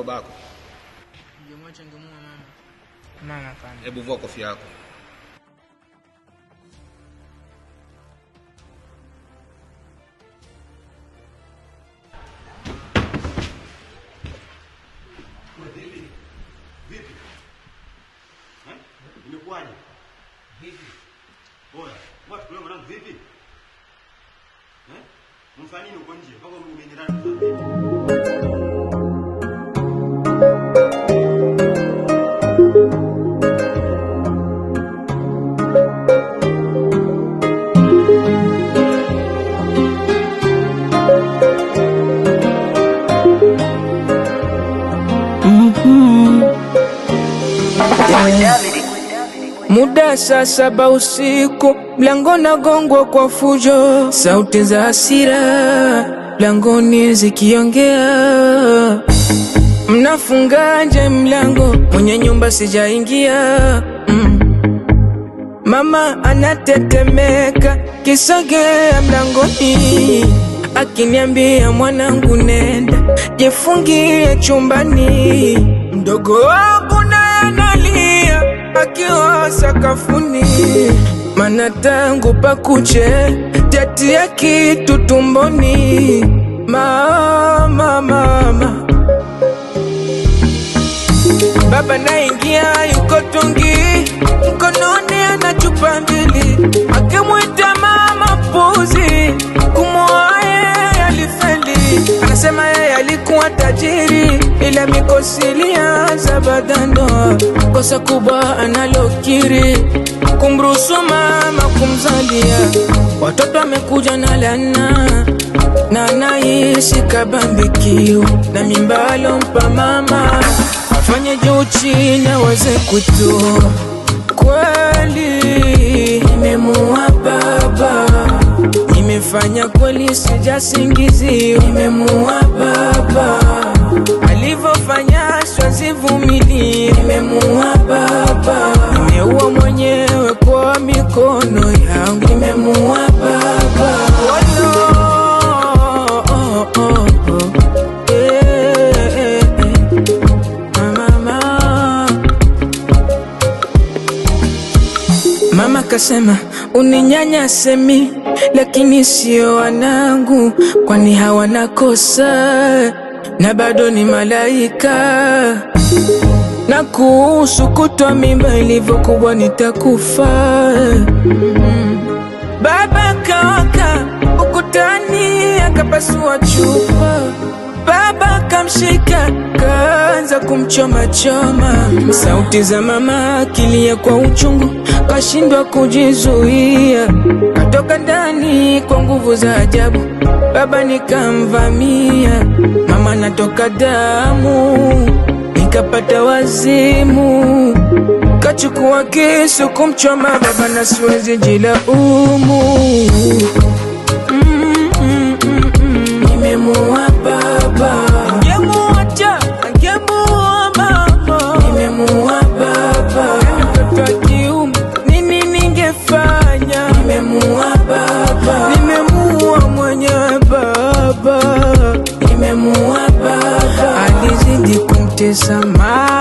babako? Ningemwacha ningemua mama. Mama kana. Hebu vua kofia yako. Vipi? Imekuwaje? Vipi? Bora. Watu kule mwanangu vipi? Mfanya nini uko nje? Mpaka umenyerana. Muda saa 7 usiku, mlango nagongwa kwa fujo, sauti za hasira mlangoni zikiongea. Mnafungaje mlango? Mwenye nyumba sijaingia. Mama anatetemeka, kisogea mlangoni, akiniambia mwanangu nenda jifungie chumbani. Mdogo wangu naye analia akiwa sakafuni, mana tangu pakuche tatia kitu tumboni. Mama baba naingia yuko tungi, mkononi ana chupa mbili, akimwita mama puzi, kumwoa yeye alifeli. Anasema yeye alikuwa tajiri, ila mikosi ilianza baada. Kosa kubwa analokiri, kumruhusu mama kumzalia. Watoto amekuja na laana, na anaishi kabambikiwa na mimba alompa mama. Afanye juu chini aweze kutoa. Kweli nimemuua baba, nimefanya kweli sijasingizio. Nimemuua baba, alivyofanya siwezi vumilia. Nimemuua baba, nimeua mwenyewe kwa mikono yangu. Nimemuua baba. Mama kasema uninyanyase mi, lakini sio wanangu, kwani hawana kosa na bado ni malaika. Na kuhusu kutoa mimba ilivyokuwa nitakufa. Baba kawaka ukutani akapasua chupa. Baba kamshika kaanza kumchoma choma. Sauti za mama akilia kwa uchungu, kashindwa kujizuia, katoka ndani kwa nguvu za ajabu. Baba nikamvamia, mama natoka damu, nikapata wazimu. Kachukua kisu kumchoma baba na siwezi jilaumu. Nimemuua baba, ningemuacha ningemuua mama. Nimemuua baba, mtoto wa kiume nini ningefanya? Nimemuua baba, nimemuua mwenyewe baba. Nimemuua baba, alizidi kumtesa mama.